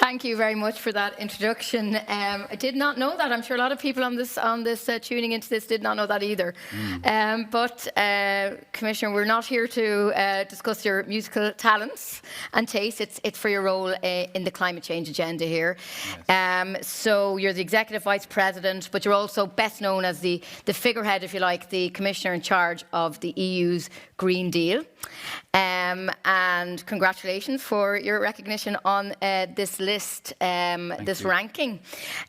Thank you very much for that introduction. I did not know that. I'm sure a lot of people on this tuning into this did not know that either. But Commissioner, we're not here to discuss your musical talents and tastes. It's for your role in the climate change agenda here. Yes. So you're the Executive Vice President, but you're also best known as the figurehead, if you like, the Commissioner in charge of the EU's Green Deal. And congratulations for your recognition on this list, this ranking.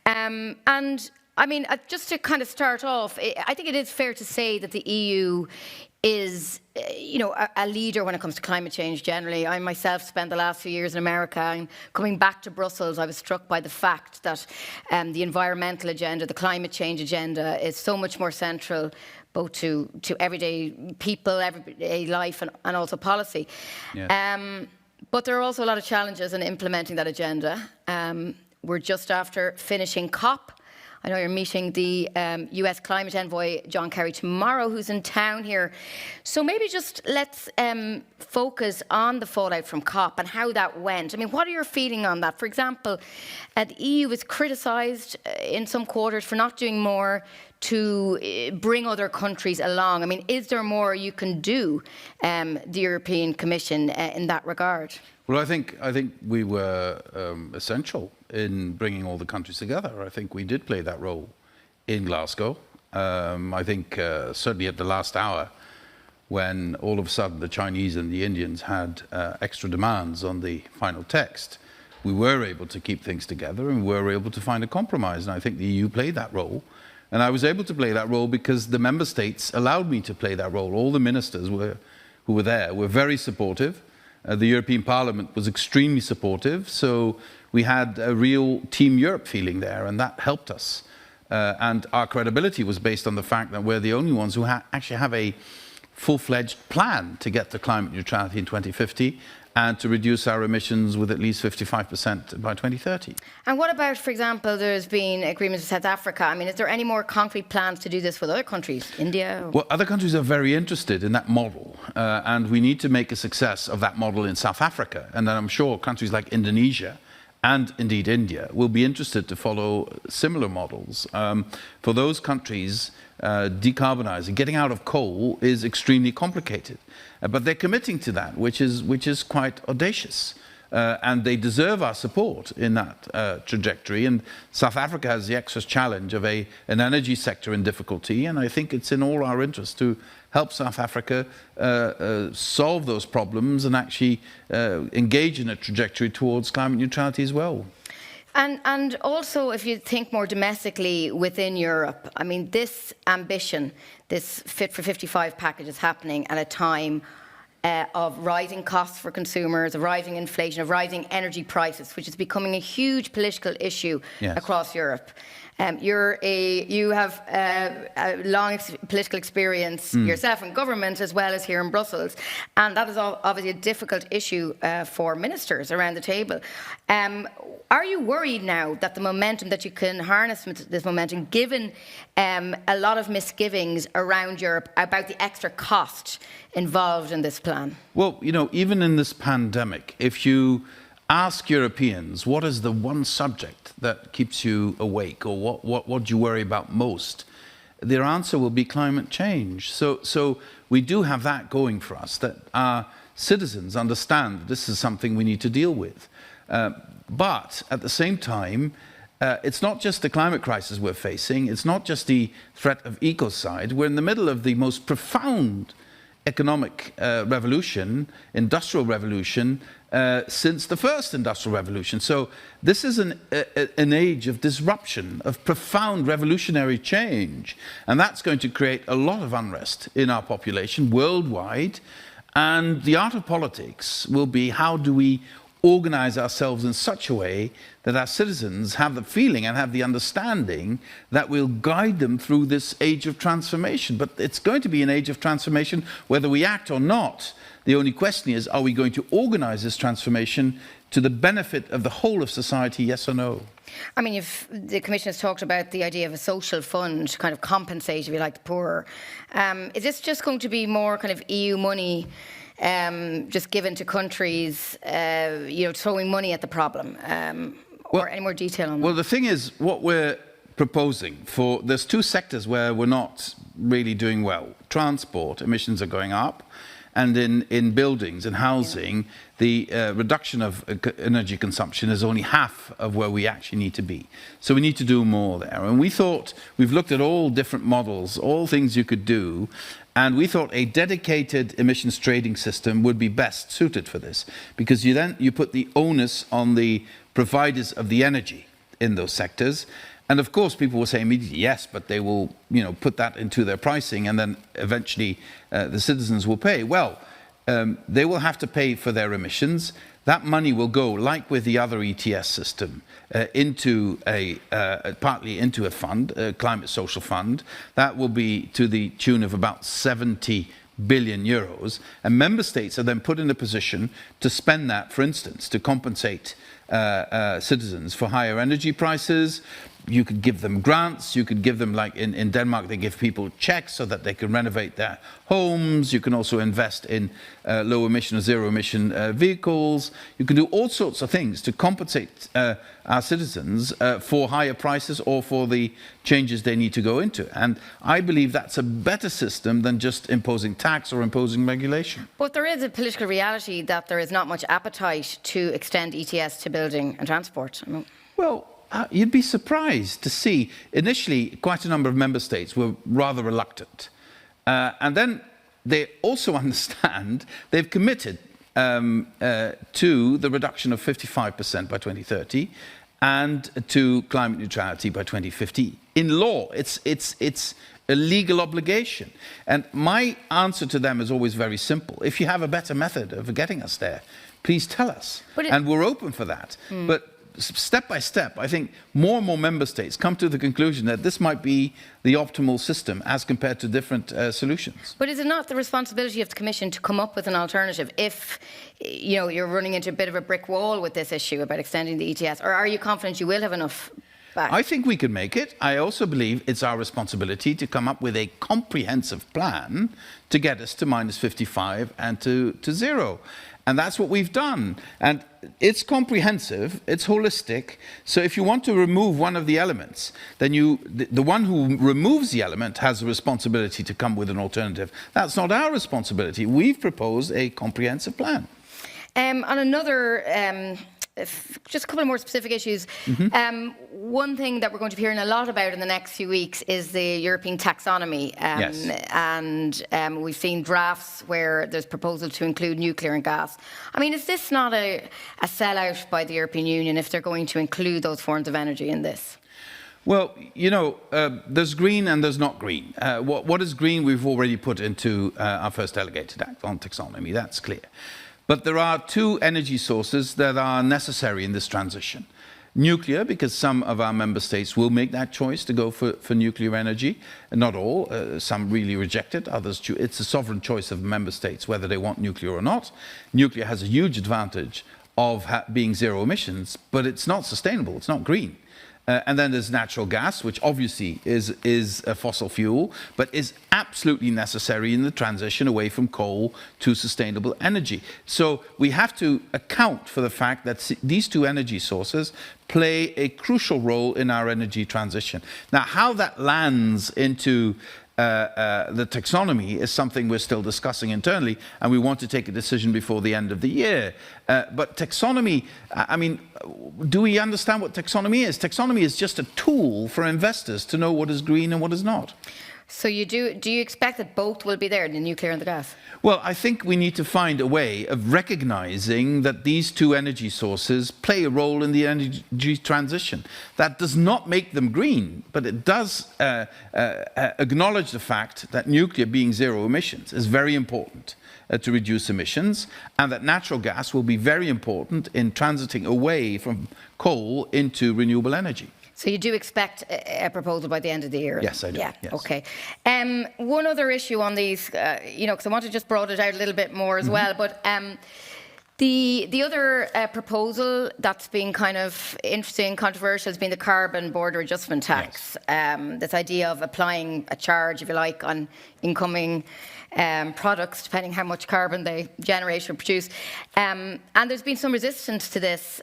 And I mean, just to kind of start off, I think it is fair to say that the EU is, a leader when it comes to climate change generally. I myself spent the last few years in America, and coming back to Brussels, I was struck by the fact that the environmental agenda, the climate change agenda, is so much more central both to everyday people, everyday life, and also policy. Yeah. But there are also a lot of challenges in implementing that agenda. We're just after finishing COP. I know you're meeting the US climate envoy, John Kerry, tomorrow, who's in town here. So maybe just let's focus on the fallout from COP and how that went. I mean, what are your feelings on that? For example, the EU was criticised in some quarters for not doing more to bring other countries along. I mean, is there more you can do, the European Commission, in that regard? Well, I think we were essential in bringing all the countries together. I think we did play that role in Glasgow. I think certainly at the last hour, when all of a sudden the Chinese and the Indians had extra demands on the final text, we were able to keep things together and we were able to find a compromise. And I think the EU played that role. And I was able to play that role because the member states allowed me to play that role. All the ministers who were there were very supportive. The European Parliament was extremely supportive. So we had a real Team Europe feeling there, and that helped us. And our credibility was based on the fact that we're the only ones who actually have a full-fledged plan to get to climate neutrality in 2050 and to reduce our emissions with at least 55% by 2030. And what about, for example, there's been agreements with South Africa. I mean, is there any more concrete plans to do this with other countries, India? Well, other countries are very interested in that model, and we need to make a success of that model in South Africa. And then I'm sure countries like Indonesia and indeed India will be interested to follow similar models. For those countries, decarbonising, getting out of coal is extremely complicated. But they're committing to that, which is quite audacious. And they deserve our support in that trajectory. And South Africa has the extra challenge of an energy sector in difficulty. And I think it's in all our interest to help South Africa solve those problems and actually engage in a trajectory towards climate neutrality as well. And also, if you think more domestically within Europe, I mean, this ambition, this Fit for 55 package is happening at a time of rising costs for consumers, of rising inflation, of rising energy prices, which is becoming a huge political issue across Europe. You have a long political experience yourself in government as well as here in Brussels, and that is obviously a difficult issue for ministers around the table. Are you worried now that the momentum, that you can harness this momentum, given a lot of misgivings around Europe about the extra cost involved in this plan? Well, even in this pandemic, if you ask Europeans what is the one subject that keeps you awake, or what do you worry about most, their answer will be climate change. So we do have that going for us, that our citizens understand that this is something we need to deal with. But at the same time, it's not just the climate crisis we're facing, it's not just the threat of ecocide. We're in the middle of the most profound economic revolution, industrial revolution, since the first industrial revolution. So this is an age of disruption, of profound revolutionary change. And that's going to create a lot of unrest in our population worldwide. And the art of politics will be, how do we organize ourselves in such a way that our citizens have the feeling and have the understanding that we'll guide them through this age of transformation. But it's going to be an age of transformation whether we act or not. The only question is, are we going to organize this transformation to the benefit of the whole of society, yes or no? I mean, the Commission has talked about the idea of a social fund to kind of compensate, if you like, the poorer. Is this just going to be more kind of EU money just given to countries, throwing money at the problem? Or any more detail on that? Well, the thing is, what we're proposing there's two sectors where we're not really doing well. Transport, emissions are going up. And in buildings and housing, the reduction of energy consumption is only half of where we actually need to be. So we need to do more there. And we've looked at all different models, all things you could do, and we thought a dedicated emissions trading system would be best suited for this, because you put the onus on the providers of the energy in those sectors. And of course, people will say immediately, yes, but they will, put that into their pricing, and then eventually the citizens will pay. Well, they will have to pay for their emissions. That money will go, like with the other ETS system, partly into a fund, a climate social fund. That will be to the tune of about 70 billion euros. And member states are then put in a position to spend that, for instance, to compensate citizens for higher energy prices. You could give them grants, you could give them, like in Denmark, they give people checks so that they can renovate their homes. You can also invest in low emission or zero emission vehicles. You can do all sorts of things to compensate our citizens for higher prices or for the changes they need to go into. And I believe that's a better system than just imposing tax or imposing regulation. But there is a political reality that there is not much appetite to extend ETS to building and transport. Well, you'd be surprised to see, initially, quite a number of member states were rather reluctant. And then they also understand they've committed to the reduction of 55% by 2030 and to climate neutrality by 2050. In law, it's a legal obligation. And my answer to them is always very simple. If you have a better method of getting us there, please tell us. And we're open for that. But step by step, I think more and more member states come to the conclusion that this might be the optimal system as compared to different solutions. But is it not the responsibility of the Commission to come up with an alternative if you're running into a bit of a brick wall with this issue about extending the ETS? Or are you confident you will have enough back? I think we can make it. I also believe it's our responsibility to come up with a comprehensive plan to get us to minus 55 and to zero. And that's what we've done. And it's comprehensive, it's holistic. So if you want to remove one of the elements, then the one who removes the element has a responsibility to come with an alternative. That's not our responsibility. We've proposed a comprehensive plan. On another, just a couple of more specific issues. One thing that we're going to be hearing a lot about in the next few weeks is the European taxonomy. Yes. And we've seen drafts where there's proposal to include nuclear and gas. I mean, is this not a sellout by the European Union if they're going to include those forms of energy in this? Well, there's green and there's not green. What is green we've already put into our first delegated act on taxonomy, that's clear. But there are two energy sources that are necessary in this transition. Nuclear, because some of our member states will make that choice to go for nuclear energy. Not all, some really reject it, others choose. It's a sovereign choice of member states whether they want nuclear or not. Nuclear has a huge advantage of being zero emissions, but it's not sustainable, it's not green. And then there's natural gas, which obviously is a fossil fuel, but is absolutely necessary in the transition away from coal to sustainable energy. So we have to account for the fact that these two energy sources play a crucial role in our energy transition. Now, how that lands into the taxonomy is something we're still discussing internally, and we want to take a decision before the end of the year. But taxonomy, I mean, do we understand what taxonomy is? Taxonomy is just a tool for investors to know what is green and what is not. So do you expect that both will be there, the nuclear and the gas? Well, I think we need to find a way of recognizing that these two energy sources play a role in the energy transition. That does not make them green, but it does acknowledge the fact that nuclear being zero emissions is very important to reduce emissions, and that natural gas will be very important in transiting away from coal into renewable energy. So you do expect a proposal by the end of the year? Yes, I do. Yeah, yes. Okay. One other issue on these, because I want to just broaden it out a little bit more as well, but The other proposal that's been kind of interesting, controversial, has been the carbon border adjustment tax. Yes. This idea of applying a charge, if you like, on incoming products, depending how much carbon they generate or produce. And there's been some resistance to this.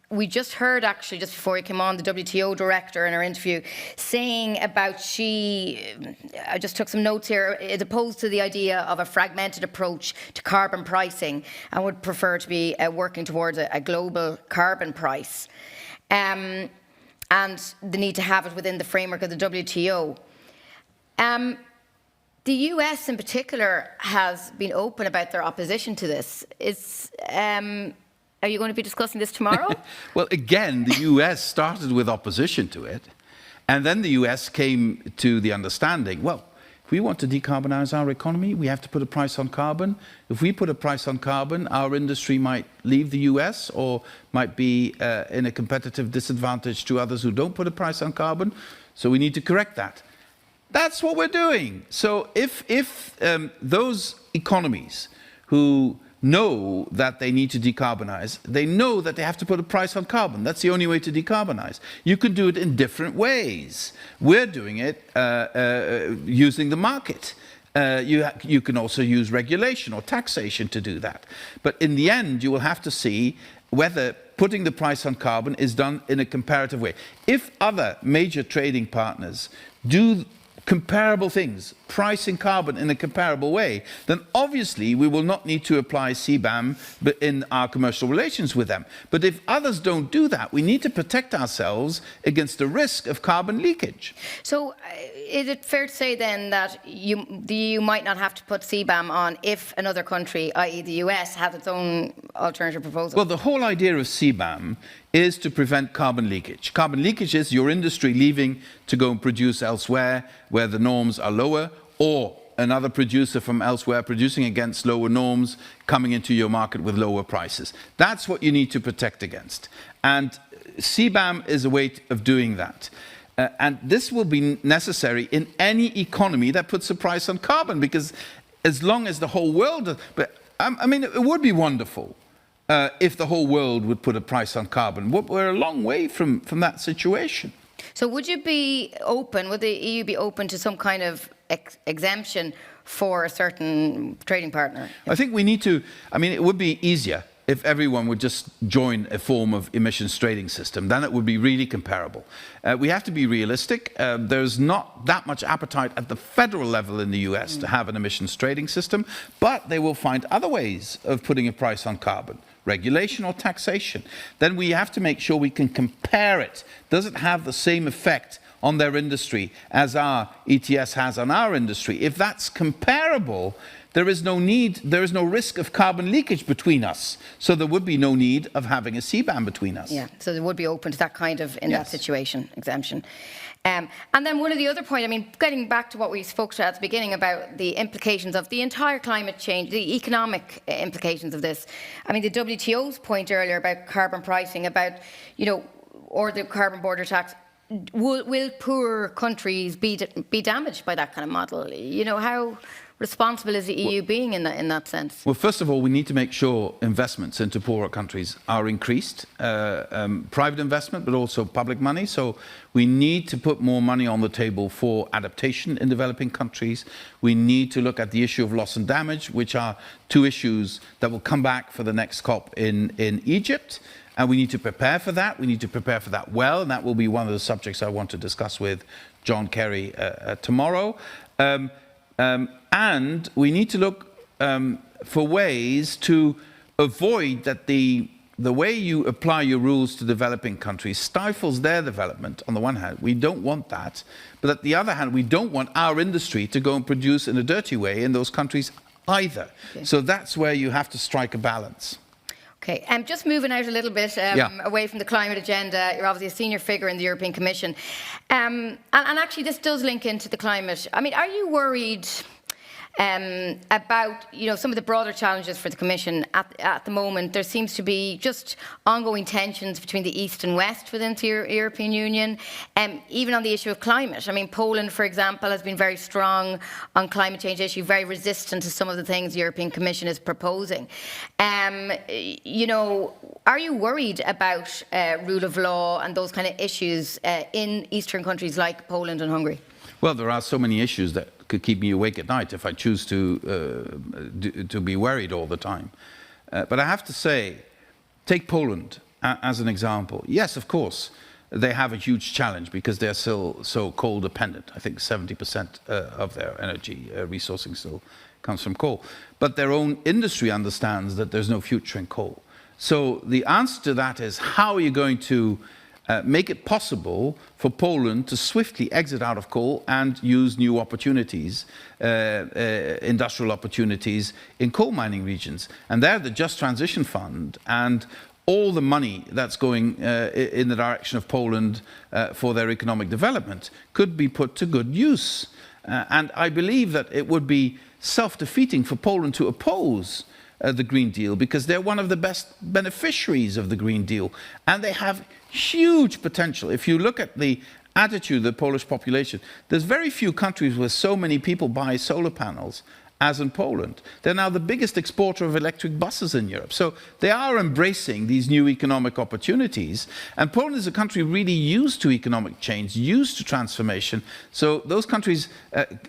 We just heard, actually, just before he came on, the WTO director in her interview saying about I just took some notes here, is opposed to the idea of a fragmented approach to carbon pricing and would prefer to be working towards a global carbon price. And the need to have it within the framework of the WTO. The US in particular has been open about their opposition to this. Are you going to be discussing this tomorrow? Well, again, the US started with opposition to it, and then the US came to the understanding, well, if we want to decarbonize our economy, we have to put a price on carbon. If we put a price on carbon, our industry might leave the US or might be in a competitive disadvantage to others who don't put a price on carbon, so we need to correct that. That's what we're doing. So if those economies who know that they need to decarbonize, they know that they have to put a price on carbon. That's the only way to decarbonize. You can do it in different ways. We're doing it using the market. You can also use regulation or taxation to do that. But in the end, you will have to see whether putting the price on carbon is done in a comparative way. If other major trading partners do comparable things, pricing carbon in a comparable way, then obviously we will not need to apply CBAM in our commercial relations with them. But if others don't do that, we need to protect ourselves against the risk of carbon leakage. So is it fair to say then that the EU might not have to put CBAM on if another country, i.e. the US, has its own alternative proposal? Well, the whole idea of CBAM is to prevent carbon leakage. Carbon leakage is your industry leaving to go and produce elsewhere where the norms are lower, or another producer from elsewhere producing against lower norms coming into your market with lower prices. That's what you need to protect against. And CBAM is a way of doing that. And this will be necessary in any economy that puts a price on carbon, because as long as the whole world... But I mean, it would be wonderful if the whole world would put a price on carbon. We're a long way from that situation. So would you be open, would the EU be open to some kind of exemption for a certain trading partner? I think we need to, I mean, it would be easier if everyone would just join a form of emissions trading system. Then it would be really comparable. We have to be realistic. There's not that much appetite at the federal level in the US to have an emissions trading system, but they will find other ways of putting a price on carbon. Regulation or taxation. Then we have to make sure we can compare it. Does it have the same effect on their industry as our ETS has on our industry? If that's comparable, there is no risk of carbon leakage between us. So there would be no need of having a CBAM between us. Yeah, so they would be open to that kind of, in that situation, exemption. And then one of the other points, I mean, getting back to what we spoke to at the beginning about the implications of the entire climate change, the economic implications of this. I mean, the WTO's point earlier about carbon pricing, about, or the carbon border tax, will poor countries be damaged by that kind of model? How responsible is the EU being in that sense? Well, first of all, we need to make sure investments into poorer countries are increased, private investment, but also public money. So we need to put more money on the table for adaptation in developing countries. We need to look at the issue of loss and damage, which are two issues that will come back for the next COP in Egypt. And we need to prepare for that. We need to prepare for that well, and that will be one of the subjects I want to discuss with John Kerry tomorrow. And we need to look for ways to avoid that the way you apply your rules to developing countries stifles their development. On the one hand, we don't want that. But on the other hand, we don't want our industry to go and produce in a dirty way in those countries either. Okay. So that's where you have to strike a balance. Okay, just moving out a little bit away from the climate agenda. You're obviously a senior figure in the European Commission. And actually this does link into the climate. I mean, are you worried about some of the broader challenges for the Commission at the moment. There seems to be just ongoing tensions between the East and West within the European Union, even on the issue of climate. I mean, Poland, for example, has been very strong on climate change issue, very resistant to some of the things the European Commission is proposing. Are you worried about rule of law and those kind of issues in Eastern countries like Poland and Hungary? Well, there are so many issues that could keep me awake at night if I choose to be worried all the time. But I have to say, take Poland as an example. Yes, of course, they have a huge challenge because they're still so coal dependent. I think 70% of their energy resourcing still comes from coal. But their own industry understands that there's no future in coal. So the answer to that is, how are you going to make it possible for Poland to swiftly exit out of coal and use new opportunities, industrial opportunities in coal mining regions? And there, the Just Transition Fund and all the money that's going in the direction of Poland for their economic development could be put to good use. And I believe that it would be self-defeating for Poland to oppose the Green Deal, because they're one of the best beneficiaries of the Green Deal, and they have huge potential. If you look at the attitude of the Polish population, there's very few countries where so many people buy solar panels as in Poland. They're now the biggest exporter of electric buses in Europe. So they are embracing these new economic opportunities. And Poland is a country really used to economic change, used to transformation. So those countries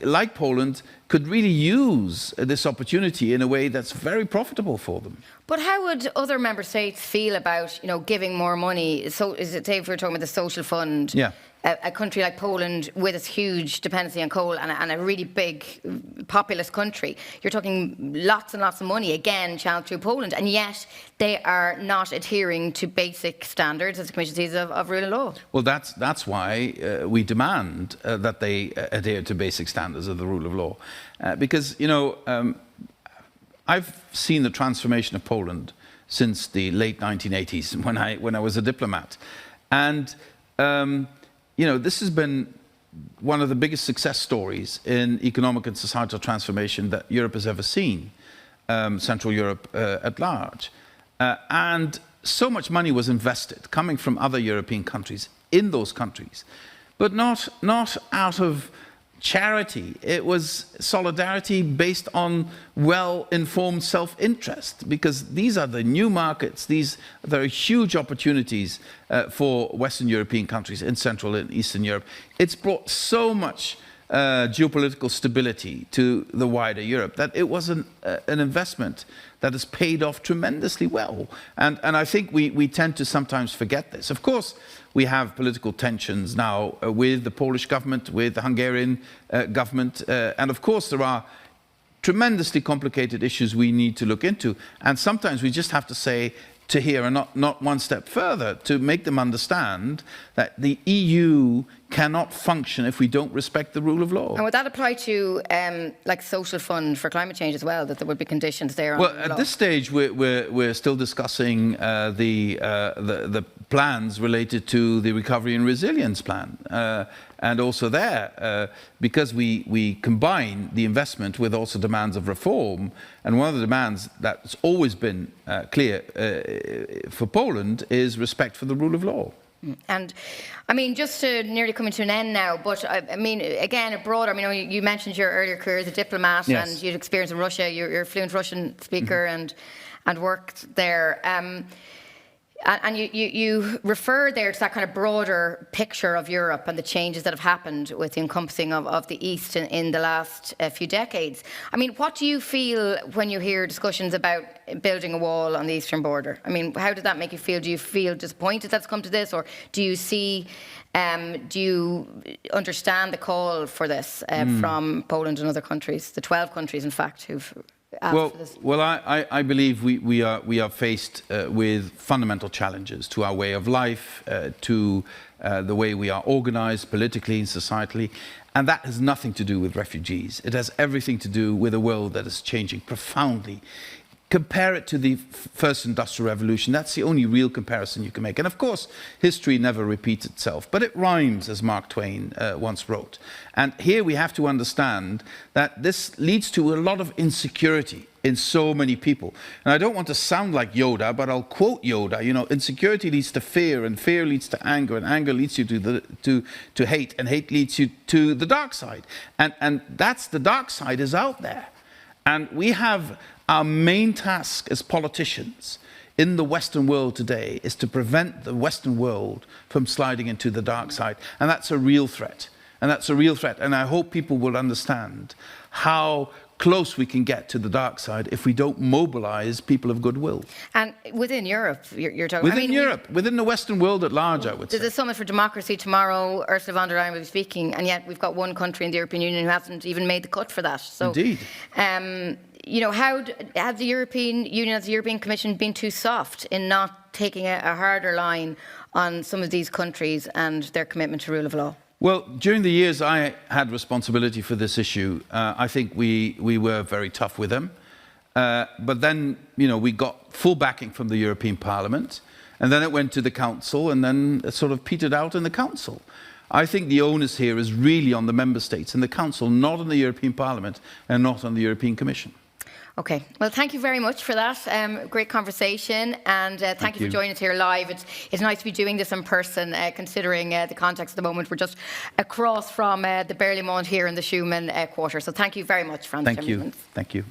like Poland could really use this opportunity in a way that's very profitable for them. But how would other member states feel about, giving more money? So, is it, say, if we're talking about the social fund, yeah. A country like Poland with its huge dependency on coal and a really big populous country, you're talking lots and lots of money, again, channeled through Poland, and yet they are not adhering to basic standards, as the Commission sees, of rule of law. Well, that's why we demand that they adhere to basic standards of the rule of law. Because, I've seen the transformation of Poland since the late 1980s when I was a diplomat. And this has been one of the biggest success stories in economic and societal transformation that Europe has ever seen, Central Europe at large. And so much money was invested coming from other European countries in those countries, but not out of charity. It was solidarity based on well-informed self-interest, because these are the new markets. There are huge opportunities for Western European countries in Central and Eastern Europe. It's brought so much geopolitical stability to the wider Europe that it was an investment that has paid off tremendously well. And I think we tend to sometimes forget this. Of course, we have political tensions now with the Polish government, with the Hungarian government, and of course there are tremendously complicated issues we need to look into. And sometimes we just have to say to here and not one step further, to make them understand that the EU cannot function if we don't respect the rule of law. And would that apply to like social fund for climate change as well, that there would be conditions there on well, the at law? this stage we're still discussing the plans related to the recovery and resilience plan, and also there because we combine the investment with also demands of reform, and one of the demands that's always been clear for Poland is respect for the rule of law. And I mean, just to nearly coming to an end now, but I mean, again, abroad, I mean, you mentioned your earlier career as a diplomat, yes. and you'd experience in Russia, you're a fluent Russian speaker, and worked there. And you refer there to that kind of broader picture of Europe and the changes that have happened with the encompassing of the East in the last few decades. I mean, what do you feel when you hear discussions about building a wall on the eastern border? I mean, how does that make you feel? Do you feel disappointed that's come to this, or do you see, do you understand the call for this from Poland and other countries, the 12 countries, in fact, who've asked for this? Well, I believe we are faced with fundamental challenges to our way of life, to the way we are organized politically and societally, and that has nothing to do with refugees. It has everything to do with a world that is changing profoundly. compare it to the first industrial revolution. That's the only real comparison you can make. And of course, history never repeats itself, but it rhymes, as Mark Twain once wrote. And here we have to understand that this leads to a lot of insecurity in so many people. And I don't want to sound like Yoda, but I'll quote Yoda, you know, insecurity leads to fear, and fear leads to anger, and anger leads you to hate, and hate leads you to the dark side. And that's the dark side is out there. And we have our main task as politicians in the Western world today is to prevent the Western world from sliding into the dark side. And that's a real threat. And that's a real threat. And I hope people will understand how close we can get to the dark side if we don't mobilize people of goodwill. And within Europe, you're talking... Within Europe, within the Western world at large, I would say. There's a summit for democracy tomorrow. Ursula von der Leyen will be speaking, and yet we've got one country in the European Union who hasn't even made the cut for that. So, indeed. You know, how has the European Union, has the European Commission been too soft in not taking a harder line on some of these countries and their commitment to rule of law? Well, during the years I had responsibility for this issue, I think we were very tough with them. But then, you know, we got full backing from the European Parliament, and then it went to the Council, and then it sort of petered out in the Council. I think the onus here is really on the Member States and the Council, not on the European Parliament and not on the European Commission. Okay. Well, thank you very much for that. Great conversation, and thank you for joining us here live. It's nice to be doing this in person, considering the context at the moment. We're just across from the Berlaymont here in the Schumann Quarter. So thank you very much, Frans Timmermans. Thank you.